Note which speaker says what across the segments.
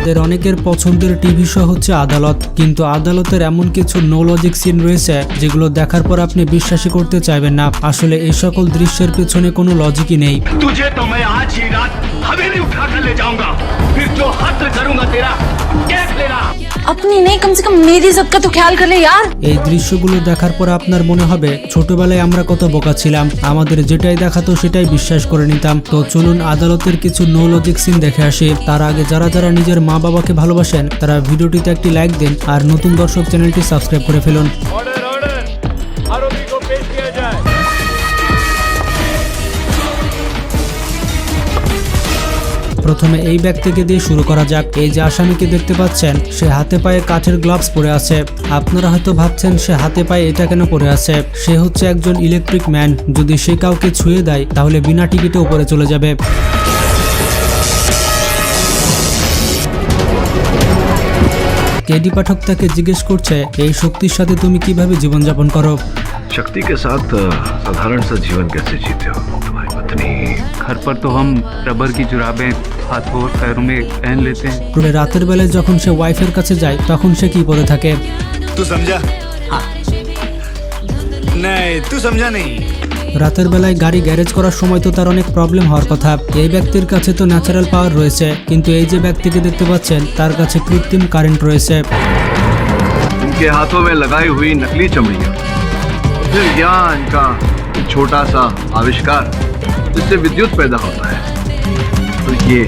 Speaker 1: আমাদের অনেকের পছন্দের টিভি শো হচ্ছে আদালত, কিন্তু আদালতের এমন কিছু নো লজিক সিন রয়েছে যেগুলো দেখার পর আপনি বিশ্বাসই করতে চাইবেন না। আসলে এই সকল দৃশ্যের পেছনে কোনো লজিকই নেই।
Speaker 2: तुझे तो मैं आज ही रात हवेली उठा कर ले जाऊंगा, फिर जो हद करूंगा तेरा कैस लेना।
Speaker 3: अपनी नहीं, कम से कम मेरी इज्जत का तो ख्याल कर ले यार।
Speaker 1: এই দৃশ্যগুলো দেখার পর আপনার মনে হবে ছোটবেলায় আমরা কত বোকা ছিলাম, আমাদের যেটাই দেখাতো সেটাই বিশ্বাস করে নিতাম। তো চলুন আদালতের কিছু নো লজিক সিন দেখে আসি। তার আগে যারা যারা নিজের মা বাবাকে ভালোবাসেন তারা ভিডিওটিতে একটি লাইক দিন, আর নতুন দর্শক চ্যানেলটি সাবস্ক্রাইব করে ফেলুন।
Speaker 2: आरोपी को पेश किया जाए।
Speaker 1: প্রথমে এই ব্যক্তিকে দিয়ে শুরু করা যাক। এই যে আসামিকে দেখতে পাচ্ছেন, সে হাতে পায়ে কাঠের গ্লাভস পরে আছে। আপনারা হয়তো ভাবছেন সে হাতে পায়ে এটা কেন পরে আছে। সে হচ্ছে একজন ইলেকট্রিক ম্যান, যদি সে কাউকে ছুঁয়ে দেয় তাহলে বিনা টিকিটে উপরে চলে যাবে। কেডি পাঠক তাকে জিজ্ঞেস করছে, এই শক্তির সাথে তুমি কিভাবে জীবনযাপন করো?
Speaker 4: शक्ति के साथ साधारण सा जीवन कैसे जीते हो? तुम्हारी पत्नी
Speaker 5: घर पर तो हम रबर की जुराबें हाथों और पैरों में पहन लेते हैं।
Speaker 1: পুরো রাতের বেলায় যখন সে ওয়াইফের কাছে যায় তখন সে কি পরে থাকে?
Speaker 6: तू समझा? हाँ। नहीं, तू समझा नहीं।
Speaker 1: রাতের বেলায় গাড়ি গ্যারেজ করার সময় তো তার অনেক প্রবলেম হওয়ার কথা। এই ব্যক্তির কাছে তো ন্যাচারাল পাওয়ার রয়েছে, কিন্তু এই যে ব্যক্তিকে দেখতে পাচ্ছেন তার কাছে কৃত্রিম কারেন্ট রয়েছে।
Speaker 4: इनके हाथों में लगाई हुई नकली चमड़ियां, फिर यहाँ इनका छोटा सा आविष्कार जिससे विद्युत पैदा होता है। तो ये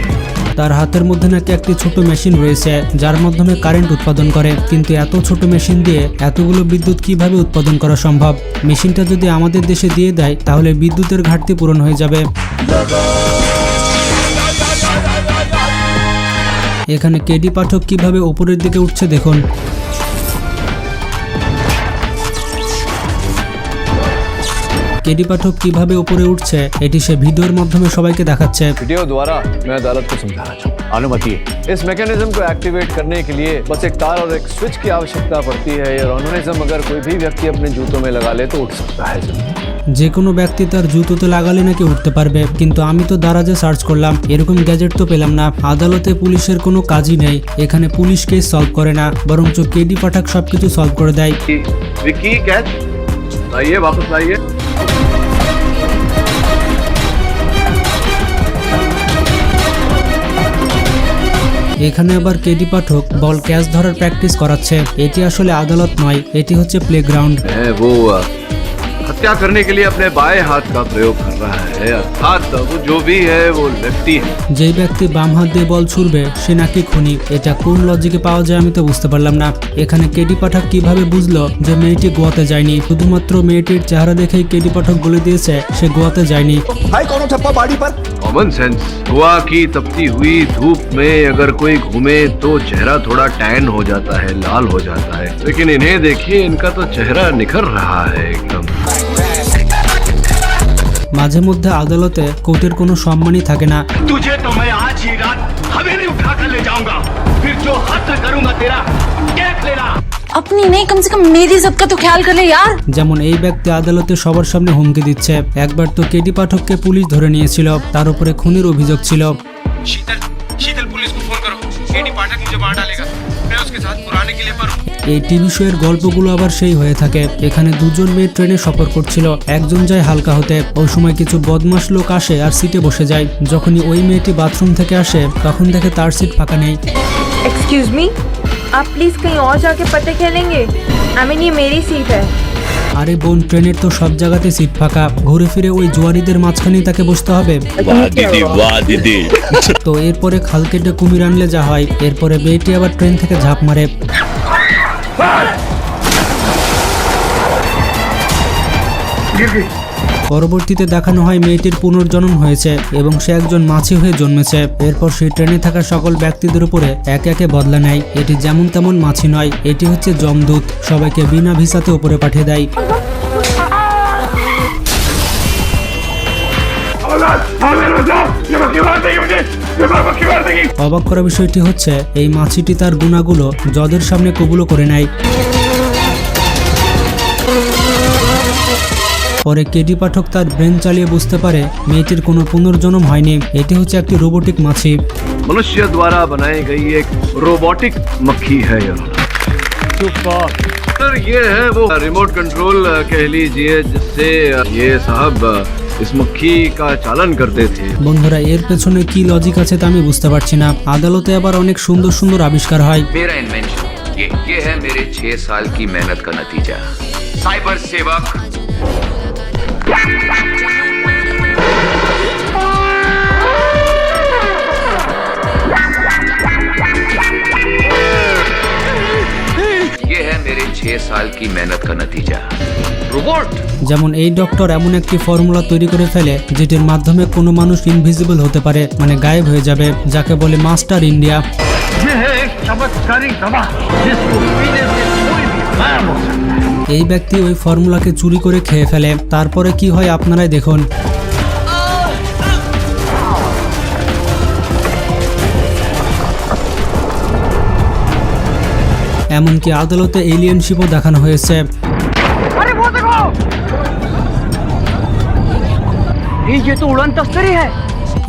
Speaker 1: তার হাতের মধ্যে নাকি একটি ছোট মেশিন রয়েছে যার মাধ্যমে কারেন্ট উৎপাদন করে, কিন্তু এত ছোট মেশিন দিয়ে এতগুলো বিদ্যুৎ কিভাবে উৎপাদন করা সম্ভব? মেশিনটা যদি আমাদের দেশে দিয়ে দেয় তাহলে বিদ্যুতের ঘাটতি পূরণ হয়ে যাবে। এখানে কেডি পাঠক কিভাবে উপরের দিকে উঠছে দেখুন। কেডি পাঠক কিভাবে উপরে উঠছে এটি সে ভিডিওর মাধ্যমে সবাইকে দেখাচ্ছে।
Speaker 7: वीडियो द्वारा मैं अदालत को समझाना चाहूँ। अनुमति है। इस मैकेनिज्म को एक्टिवेट करने के लिए बस एक तार और एक स्विच की आवश्यकता पड़ती है। ये ऑर्गेनिज्म अगर कोई भी व्यक्ति अपने जूतों में लगा ले तो उठ सकता है।
Speaker 1: যে কোনো ব্যক্তি তার জুতোতে লাগালে নাকি উঠতে পারবে, কিন্তু আমি তো দারাজে সার্চ করলাম, এরকম গ্যাজেট তো পেলাম না। আদালতে পুলিশের কোনো কাজই নেই, এখানে পুলিশ কেস সলভ করে না, বরঞ্চ কেডি পাঠক সবকিছু সলভ করে দেয়।
Speaker 4: विकी कैच लाइए, वापस लाइए।
Speaker 1: এখানে আবার কেডি পাঠক বল ক্যাচ ধরার প্র্যাকটিস করাচ্ছে। এটি আসলে আদালত নয়, এটি হচ্ছে প্লেগ্রাউন্ড।
Speaker 4: वो हत्या करने के लिए अपने बाएं हाथ का प्रयोग कर रहा है, अर्थात वो जो भी है वो लेफ्टी है।
Speaker 1: যেই ব্যক্তি বাম হাত দিয়ে বল ছুড়বে সে নাকি খুনি। এটা কোন লজিকে পাওয়া যায় আমি তো বুঝতে পারলাম না। এখানে কেডি পাঠক কিভাবে বুঝলো যে মেয়েটি গোয়াতে যায়নি? শুধুমাত্র মেয়েটির চেহারা দেখেই কেডি পাঠক বলে দিয়েছে সে গোয়াতে যায়নি।
Speaker 6: भाई कौन ठप्पा बाड़ी पर?
Speaker 4: Common sense. गोवा की तपती हुई धूप में अगर कोई घूमे तो चेहरा थोड़ा टैन हो जाता है, लाल हो जाता है, लेकिन इन्हें देखिए, इनका तो चेहरा निखर रहा है एकदम।
Speaker 1: মাঝে মধ্যে আদালতে কোর্টের কোনো সম্মানই থাকে না।
Speaker 2: तुझे तो मैं आज ही रात हवेली उठा कर ले जाऊंगा, फिर जो हद करूंगा तेरा कैस लेना।
Speaker 3: अपनी नहीं, कम से कम मेरी इज्जत का तो ख्याल कर ले यार।
Speaker 1: যেমন এই ব্যক্তি আদালতে সবার সামনে হুমকি দিচ্ছে। একবার তো কেডি পাঠককে পুলিশ ধরে নিয়েছিল, তার উপরে খুনের অভিযোগ ছিল।
Speaker 5: शीतल पुलिस को फोन करो। केडी पाठक मुझे मार डालेगा। मैं उसके साथ पुराने किले पर हूँ।
Speaker 1: এই টিভি শো এর গল্পগুলো আবার সেই হয়ে থাকে। এখানে দুজন মেয়ে ট্রেনে সফর করছিল, একজন যায় হালকা হতে। ওই সময় কিছু বদমাশ লোক আসে আর সিটে বসে যায়। যখনই ওই মেয়েটি বাথরুম থেকে আসে তখন দেখে তার সিট ফাঁকা নেই।
Speaker 8: एक्सक्यूज मी, आप प्लीज कहीं और जाके पत्ते खेलेंगे। आई मीन ये मेरी सीट है।
Speaker 1: আরে বোন, ট্রেনের তো সব জায়গাতে সিট ফাঁকা, ঘুরে ফিরে ওই জুয়ারিদের মাঝখানেই তাকে বসতে হবে। তো এরপরে খাল কেটে কুমির আনলে যা হয়। এরপরে মেয়েটি আবার ট্রেন থেকে ঝাঁপ মারে। পরবর্তীতে দেখানো হয় মেয়েটির পুনর্জন্ম হয়েছে এবং সে একজন মাছি হয়ে জন্মেছে। এরপর সে ট্রেনে থাকা সকল ব্যক্তিদের উপরে একে একে বদলা নেয়। এটি যেমন তেমন মাছি নয়, এটি হচ্ছে যমদূত, সবাইকে বিনা ভিসাতে উপরে পাঠিয়ে দেয়। অবাক করা বিষয়টি হচ্ছে এই মাছিটি তার গুণাগুলো জজের সামনে কবুলও করে নেয়। পরে কেডি পাঠক তার ব্রেন চালিয়ে বুঝতে পারে মেয়েটির কোনো পুনর্জন্ম হয়নি, এটি হচ্ছে একটি রোবোটিক মাছি।
Speaker 4: मनुष्य द्वारा बनाई गई एक रोबोटिक मक्खी है ये सर। ये है वो रिमोट कंट्रोल कह लीजिए जिससे ये साहब इस मक्खी का चालन करते थे।
Speaker 1: বন্ধুরা এর পেছনে কি লজিক আছে তা আমি বুঝতে পারছি না। আদালতে আবার অনেক সুন্দর সুন্দর আবিষ্কার হয়।
Speaker 9: मेरा इन्वेंशन ये है मेरे 6 साल की मेहनत का नतीजा। साइबर सेवक ये है मेरे 6 साल की मेहनत का नतीजा। रोबोट
Speaker 1: যেমন এই ডক্টর এমন একটি ফর্মুলা তৈরি করে ফেলে যেটির মাধ্যমে কোনো মানুষ ইনভিজিবল হতে পারে, মানে গায়েব হয়ে যাবে, যাকে বলে মাস্টার ইন্ডিয়া।
Speaker 2: ये है एक चमत्कारिक दवा जिसको पीने से कोई भी गायब हो सकता है।
Speaker 1: এই ব্যক্তি ওই ফর্মুলাকে চুরি করে খেয়ে ফেলে। তারপরে কি হয় আপনারাই দেখুন। এমনকি আদালতে এলিয়েন শিপও দেখানো হয়েছে।
Speaker 2: अरे वो देखो, ये तो उड़न तस्तरी है।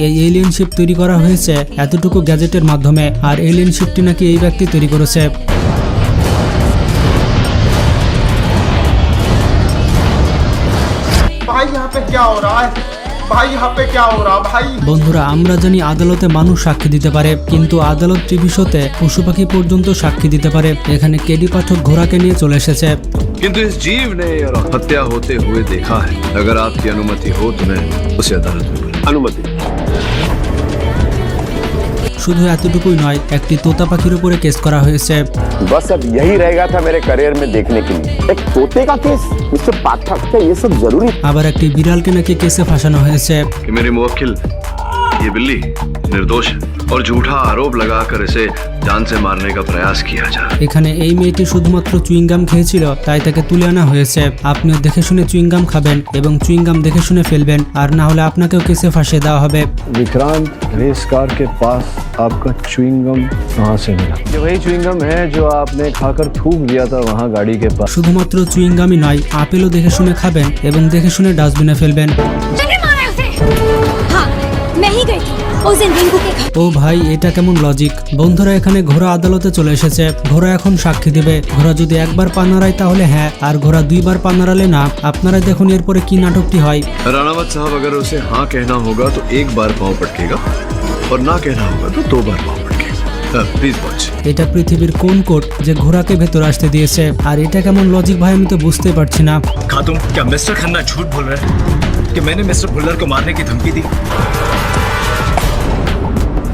Speaker 1: এই এলিয়েন শিপ তৈরি করা হয়েছে এতটুকু গ্যাজেটের মাধ্যমে, আর এলিয়েন শিপটি নাকি এই ব্যক্তি তৈরি করেছে।
Speaker 6: भाई यहाँ पे क्या हो रहा है? भाई यहाँ पे क्या हो रहा भाई?
Speaker 1: বন্ধুরা আমরা জানি আদালতে মানুষ সাক্ষী দিতে পারে, কিন্তু আদালত টিভি শোতে পশু পাখি পর্যন্ত সাক্ষী দিতে পারে। এখানে কেডি পাঠক ঘোড়াকে নিয়ে চলে এসেছে।
Speaker 4: किंतु इस जीव ने हत्या होते हुए देखा है। अगर आपकी अनुमति हो तो मैं उसे अदालत में बुलाऊं। अनुमति।
Speaker 1: শুধু এতটুকুই নয়, একটি তোতা পাখির উপরে কেস করা হয়েছে।
Speaker 10: बस अब यही रहेगा था मेरे करियर में देखने के लिए। एक तोते का केस, मिस्टर पाठक, क्या ये सब जरूरी?
Speaker 1: আবার একটি বিড়ালকে নাকি কেসে ফাঁসানো হয়েছে।
Speaker 4: कि मेरे मुवक्किल ये बिल्ली निर्दोष है और झूठा आरोप लगाकर इसे जान से मारने का प्रयास किया जा रहा है।
Speaker 1: এখানে এই মেয়েটি শুধুমাত্র চুইংগাম খেয়েছিল, তাই তাকে তুলে আনা হয়েছে। আপনিও দেখে শুনে চুইংগাম খাবেন এবং চুইংগাম দেখে শুনে ফেলবেন, আর না হলে আপনাকেও কেসে ফাঁসিয়ে দেওয়া হবে।
Speaker 7: विक्रांत रेस कार के पास आपका च्युइंगम कहाँ से मिला? ये वही च्युइंगम है जो आपने खाकर थूक दिया था वहाँ गाड़ी के पास।
Speaker 1: শুধুমাত্র চুইংগামই নয়, আপেলও দেখে শুনে খাবেন এবং দেখে শুনে ডাস্টবিনে ফেলবেন।
Speaker 3: हाँ मैं ही गई थी उस दिन रिंकू के घर।
Speaker 1: ও ভাই, এটা কেমন লজিক? বন্ধুরা এখানে ঘোড়া আদালতে চলে এসেছে। ঘোড়া এখন সাক্ষী দেবে। ঘোড়া যদি একবার পা নাড়ায় তাহলে হ্যাঁ, আর ঘোড়া দুইবার পা নাড়ালে না। আপনারা দেখুন এরপরে কি নাটকটি হয়।
Speaker 4: राणावत साहब अगर उसे हाँ कहना होगा तो एक बार पाँव पटकेगा और ना कहना होगा तो 2 बार पाँव पटकेगा। Please watch.
Speaker 1: এটা পৃথিবীর কোন কোর্ট যে ঘোড়াকে ভেতরে আসতে দিয়েছে? আর এটা কেমন লজিক ভাই, আমি তো বুঝতেই পারছি না।
Speaker 6: खातून, क्या मिस्टर खन्ना झूठ बोल रहे हैं कि मैंने मिस्टर भुल्लर को मारने की धमकी दी?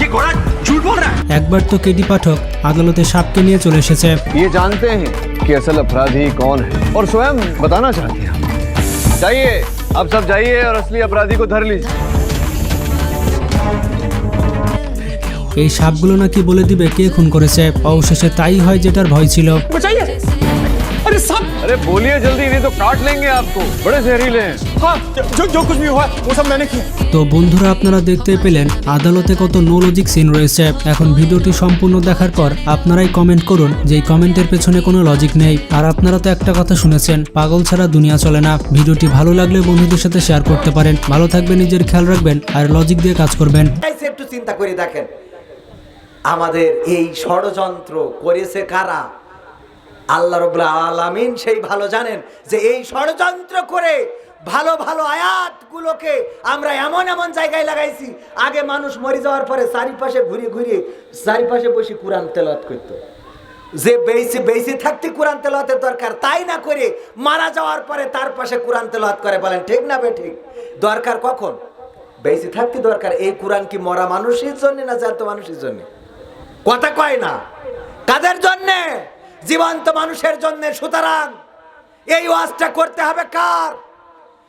Speaker 6: ये घोड़ा झूठ बोल रहा है।
Speaker 1: একবার তো কেডি পাঠক আদালতে সাপকে নিয়ে চলে এসেছে।
Speaker 7: ये जानते हैं कि असल अपराधी कौन है और स्वयं बताना चाहते हैं। जाइए, आप सब जाइए और असली अपराधी को धर लीजिए।
Speaker 1: এই সাপগুলো নাকি বলে দিবে কে খুন করেছে। অবশেষে তাই হয় যেটার ভয় ছিল।
Speaker 7: अरे बोलिए जल्दी, नहीं तो काट लेंगे आपको। बड़े जहरीले हैं।
Speaker 6: हाँ, जो कुछ भी हुआ वो सब मैंने किया।
Speaker 1: তো বন্ধুরা আপনারা দেখতে পেলেন আদালতে কত নো লজিক সিন রয়েছে। এখন ভিডিওটি সম্পূর্ণ দেখার পর আপনারাই কমেন্ট করুন যে এই কমেন্টের পেছনে কোনো লজিক নেই। আর আপনারা তো একটা কথা শুনেছেন, পাগল ছাড়া দুনিয়া চলে না। ভিডিওটি ভালো লাগলে বন্ধুদের সাথে শেয়ার করতে পারেন। ভালো থাকবেন, নিজের খেয়াল রাখবেন আর লজিক দিয়ে কাজ করবেন।
Speaker 11: একটু চিন্তা করে দেখেন, আমাদের এই ষড়যন্ত্র করেছে কারা? আল্লাহ রাব্বুল আলামিন সেই ভালো জানেন যে এই ষড়যন্ত্র করে ভালো ভালো আয়াতগুলোকে আমরা এমন এমন জায়গায় লাগাইছি, আগে মানুষ মরে যাওয়ার পরে চারিপাশে ঘুরে ঘুরে চারিপাশে বসে কোরআন তেলাওয়াত করত। যে বেঁচে থাকতে কোরআন তেলাওয়াতের দরকার, তাই না করে মারা যাওয়ার পরে তার পাশে কোরআন তেলাওয়াত করে। বলেন ঠিক না বেঠিক? দরকার কখন? বেঁচে থাকতে দরকার। এই কোরআন কি মরা মানুষের জন্য না জ্যান্ত মানুষের জন্য? কথা কয় না। কাদের জন্যে? জীবন্ত মানুষের জন্য। সুতরাং এই ওয়াজটা করতে হবে কার?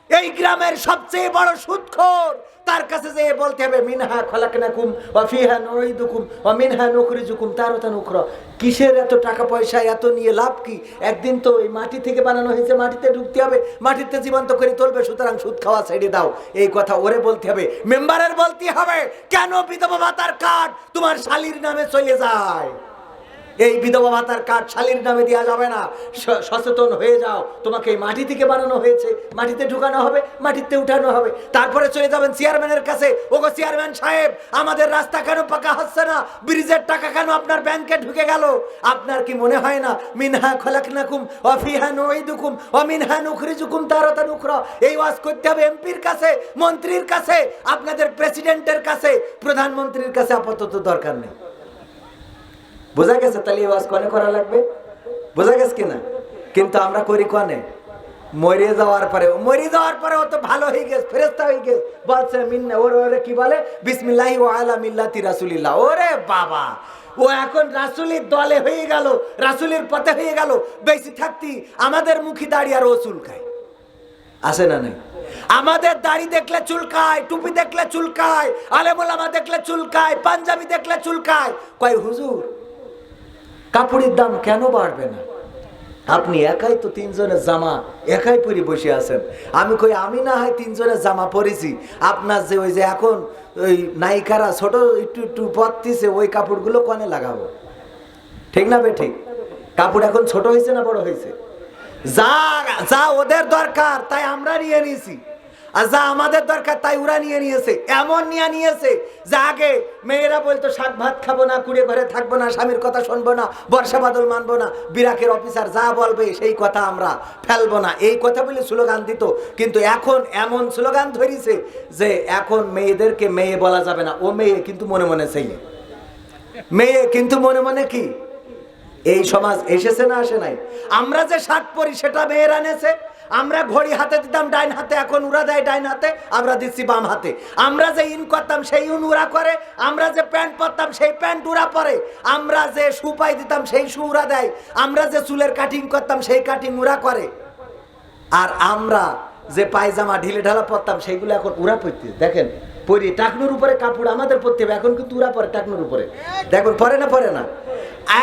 Speaker 11: এই গ্রামের সবচেয়ে বড় সুদখোর, তার কাছে যেয়ে বলতে হবে মিনহা খলাকনাকুম ওয়া ফিহা নুঈদুকুম ওয়া মিনহা নুখরিজুকুম তারাতান উখরা। কিসের এত টাকা পয়সা, এত নিয়ে লাভ কি? একদিন তো এই মাটি থেকে বানানো হয়েছে, মাটিতে ঢুকতে হবে, মাটিতে জীবন্ত করে তুলবে। সুতরাং সুদ খাওয়া ছেড়ে দাও। এই কথা ওরে বলতে হবে, মেম্বারের বলতে হবে। কেন বিধবা ভাতার কার্ড তোমার শালীর নামে চলে যায়? এই বিধবা ভাতার কার্ড শালীর নামে দেওয়া যাবে না। সচেতন হয়ে যাও, তোমাকে এই মাটি থেকে বানানো হয়েছে, মাটিতে ঢুকানো হবে, মাটিতে উঠানো হবে। তারপরে চলে যাবেন চেয়ারম্যানের কাছে, ওগো চেয়ারম্যান সাহেব, আমাদের রাস্তা কেন পাকা হচ্ছে না, ব্রিজের টাকা কেন আপনার ব্যাংকে ঢুকে গেল? আপনার কি মনে হয় না মিনহা খলাকনাকুম ওয়া ফিহা নুঈদুকুম ওয়া মিনহা নুখরিজুকুম তারাতান উখরা? এই ওয়াজ করতে হবে এমপির কাছে, মন্ত্রীর কাছে, আপনাদের প্রেসিডেন্টের কাছে, প্রধানমন্ত্রীর কাছে আপাতত দরকার নেই। বোঝা গেছে? তাহলে এই ওয়াজ কনে করা লাগবে, বোঝা গেছে কিনা? কিন্তু আমরা করি কনে? মরে যাওয়ার পরে ও তো ভালো হয়ে গেছে, ফেরেশতা হয়ে গেছে, বলছে মিন্না ওরে কি বলে, বিসমিল্লাহি ওয়া আলা মিল্লাতি রাসূলিল্লাহ। ওরে বাবা, ও এখন রাসূলের দলে হয়ে গেল, রাসূলের পথে হয়ে গেল। বেশি থাকতি আমাদের মুখী দাড়ি আর ও চুলকায়, আসে না নাই? আমাদের দাড়ি দেখলে চুলকায়, টুপি দেখলে চুলকায়, আলেম ওলামা দেখলে চুলকায়, পাঞ্জাবি দেখলে চুলকায়। কয় হুজুর কাপড়ের দাম কেন বাড়বে না? আপনি একাই তো 3 জনের জামা একাই পরে বসে আছেন। আমি কই আমি না হয় 3 জনের জামা পরেছি, আপনার যে ওই যে এখন ওই নায়িকারা ছোট একটু একটু পরতিছে, ওই কাপড়গুলো কনে লাগাবো? ঠিক না বে ঠিক? কাপড় এখন ছোট হয়েছে না বড় হয়েছে? যা যা ওদের দরকার তাই আমরা নিয়ে নিয়েছি, আর যা আমাদের দরকার তাই ওরা নিয়ে নিয়েছে। এমন নিয়েছে যে আগে মেয়েরা বলতো শাক ভাত খাবো না, কুড়ে ঘরে থাকবো না, স্বামীর কথা শুনবো না, বর্ষা বাদল মানবো না, বিরাকের অফিসার যা বলবে সেই কথা আমরা ফেলবো না, এই কথা বলে স্লোগান দিত। কিন্তু এখন এমন স্লোগান ধরিছে যে এখন মেয়েদেরকে মেয়ে বলা যাবে না, ও মেয়ে কিন্তু মনে মনে ছেলে, মেয়ে কিন্তু মনে মনে কি? এই সমাজ এসেছে না আসে নাই? আমরা যে শার্ট পরি সেটা মেয়েরা নেছে, আমরা ঘড়ি হাতে দিতাম ডাইন হাতে, এখন উড়া দেয় ডাইন হাতে, আমরা দিচ্ছি বাম হাতে। আমরা যে ইন করতাম সেই ইন উড়া করে, আমরা যে প্যান্ট পরতাম সেই প্যান্ট উড়া পরে, আমরা যে শু পাই দিতাম সেই শু উড়া দেয়, আমরা যে চুলের কাটিং করতাম সেই কাটিং উড়া করে, আর আমরা যে পায়জামা ঢিলে ঢালা পরতাম সেইগুলো এখন উড়া পরতে। দেখেন পরি টাকনুর উপরে কাপড় আমাদের পরতে হবে, এখন কিন্তু উড়া পরে টাকনুর উপরে, দেখুন পরে না।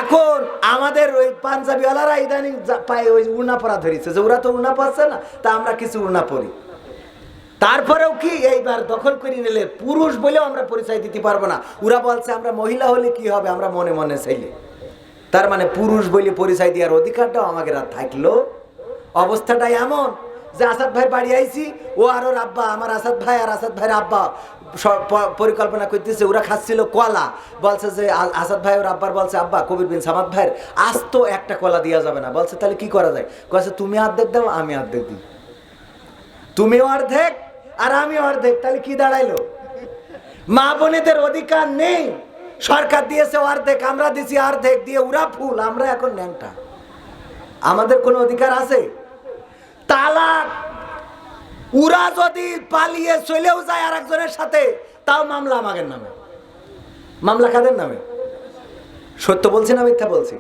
Speaker 11: এখন আমাদের ওই পাঞ্জাবিওয়ালারা ইদানিং পায়ে ওই উড়না পরা ধরেছে, যে ওরা তো উড়না পরছে না, তা আমরা কিছু উড়না পরি। তারপরেও কি এইবার দখল করে নিলে পুরুষ বলেও আমরা পরিচয় দিতে পারবো না। ওরা বলছে আমরা মহিলা হলে কি হবে, আমরা মনে মনে চাইলে। তার মানে পুরুষ বলে পরিচয় দেওয়ার অধিকারটাও আমাদের আর থাকলো। অবস্থাটা এমন যে আসাদ ভাই বাড়ি আইছি, ও আর ওর আব্বা, আমার আসাদ ভাই আর আসাদ ভাইয়ের আব্বা পরিকল্পনা করতেছে, ওরা খাচ্ছিল কলা, বলছে যে আসাদ ভাই ওর আব্বার বলছে আব্বা কবির বিন সামাদ ভাইয়ের আজ তো একটা কলা দেওয়া যাবে না। বলছে তাহলে কি করা যায়? বলছে তুমি অর্ধেক দাও আমি অর্ধেক দিই, তুমি অর্ধেক আর আমি অর্ধেক, তাহলে কি দাঁড়াইলো? মা বোনেদের অধিকার নেই, সরকার দিয়েছে অর্ধেক, আমরা দিছি অর্ধেক, দিয়ে ওরা ফুল, আমরা এখন ন্যাংটা। আমাদের কোনো অধিকার আছে? তালাক, ওরা যদি পালিয়ে চলেও যায় আর একজনের সাথে, তাও মামলা আমাদের নামে। মামলা কাদের নামে? সত্য বলছি না মিথ্যা বলছি?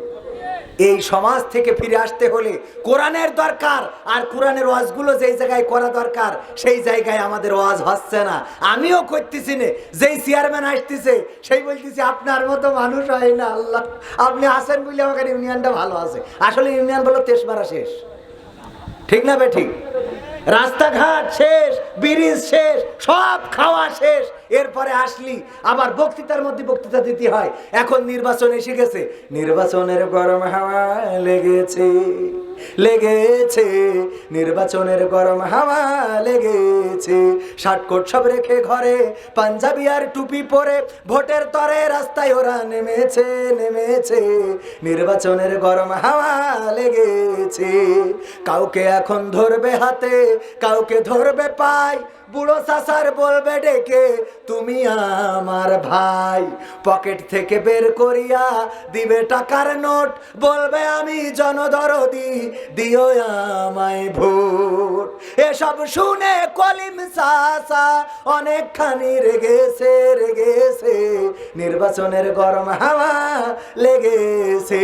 Speaker 11: এই সমাজ থেকে ফিরে আসতে হলে কোরআনের দরকার, আর কোরআনের ওয়াজগুলো যেই জায়গায় করা দরকার সেই জায়গায় আমাদের ওয়াজ হচ্ছে না। আমিও করতেছি না, যেই চেয়ারম্যান আসতেছে সেই বলতেছি আপনার মতো মানুষ হয় না, আল্লাহ আপনি আসেন বলে আমাদের ইউনিয়নটা ভালো আছে। আসলে ইউনিয়ন বলো তেজমারা শেষ, ঠিক না বে ঠিক? রাস্তাঘাট শেষ, ব্রিজ শেষ, সব খাওয়া শেষ, এরপরে আসলি আবার বক্তৃতার মধ্যে বক্তৃতা দিতে হয়। এখন নির্বাচন এসে গেছে, নির্বাচনের গরম হাওয়া লেগেছে, নির্বাচনের গরম হাওয়া লেগেছে, শার্টকোট সব রেখে ঘরে, পাঞ্জাবি আর টুপি পরে ভোটের তরে রাস্তায় ওরা নেমেছে, নির্বাচনের গরম হাওয়া লেগেছে। কাউকে এখন ধরবে হাতে, কাউকে ধরবে পায়, বুড়ো চাচার বলবে ডেকে তুমি আমার ভাই, পকেট থেকে বের করিয়া দিবে টাকার নোট, বলবে আমি জনদরদি দিও আমায় ভোট। এসব শুনে কলিম চাচা অনেকখানি রেগেছে, নির্বাচনের গরম হাওয়া লেগেছে।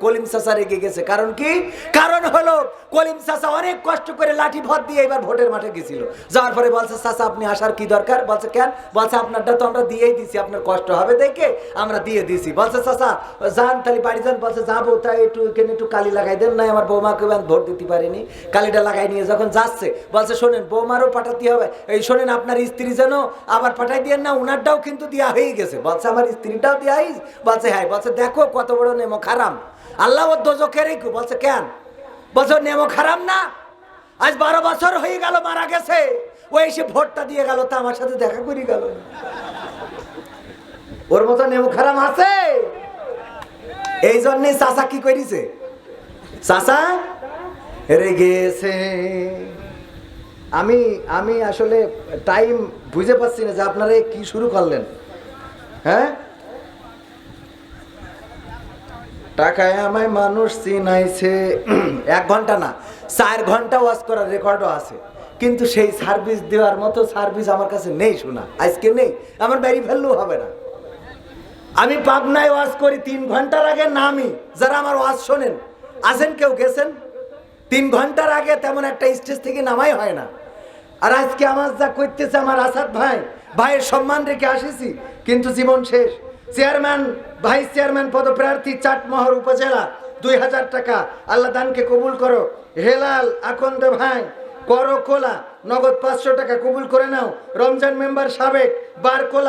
Speaker 11: কলিম চাচা রেগে গেছে, কারণ কি? কারণ হলো কলিম চাচা অনেক কষ্ট করে লাঠি ভর দিয়ে এবার ভোটের মাঠে গেছিল, যাওয়ার তারপরে বলছে চাচা আপনি আসার কি দরকার? বলছে কেন? বলছে আপনারটা তো আমরা দিয়েই দিছি, আপনার কষ্ট হবে দেখে আমরা দিয়ে দিছি। বলছে চাচা যান তাহলে বাড়ি যান। বলছে যাবো, তাই একটু এখানে একটু কালি লাগাই দেন। নাই আমার বৌমাকে আমি ভোট দিতে পারিনি, কালিটা লাগাই নিয়ে যখন যাচ্ছে বলছে শোনেন বৌমারও পাঠাতে হবে, এই শোনেন আপনার স্ত্রী যেন আবার পাঠাই দিয়ে না, উনারটাও কিন্তু দেওয়া হয়ে গেছে। বলছে আমার স্ত্রীটাও দেওয়া হয়েছে? বলছে হ্যাঁ। বলছে দেখো কত বড় নেমো খারাম, আল্লাহ ওর দোজখে রেখো। বলছে কেন? বলছে নেমো খারাম না, আজ 12 বছর হয়ে গেল মারা গেছে, ও এসে ভোটটা দিয়ে গেল, তা আমার সাথে দেখা করে গেল। ওর মতো নেমো খারাম আছে? এই জন্যই চাচা কি করেছে? চাচা রেগেছে। আমি আসলে টাইম বুঝে পাচ্ছি না যে আপনারা কি শুরু করলেন। হ্যাঁ, টাকায় আমায় মানুষ চিনাইছে। 1 ঘন্টা না 4 ঘন্টা ওয়াজ করার রেকর্ডও আছে, কিন্তু সেই সার্ভিস দেওয়ার মতো সার্ভিস আমার কাছে নেই, শোনা আজকে নেই, আমার বাড়ি ফেললেও হবে না। আমি পাবনায় ওয়াজ করি 3 ঘন্টার আগে নামি, যারা আমার ওয়াজ শোনেন আছেন কেউ গেছেন? 3 ঘন্টার আগে তেমন একটা স্টেজ থেকে নামাই হয় না। আর আজকে আমার যা করতেছে আমার আসাদ ভাইয়ের সম্মান রেখে আসিছি, কিন্তু জীবন শেষ। চেয়ারম্যান ভাইস চেয়ারম্যান পদপ্রার্থী চাটমোহর উপজেলা 2000 টাকা, আল্লাহ দানকে কবুল করো। হেলাল আকন্দ ভাই করো কোলা, নগদ 500 টাকা কবুল করে নাও। রমজান মেম্বার সাবেক বারকোলা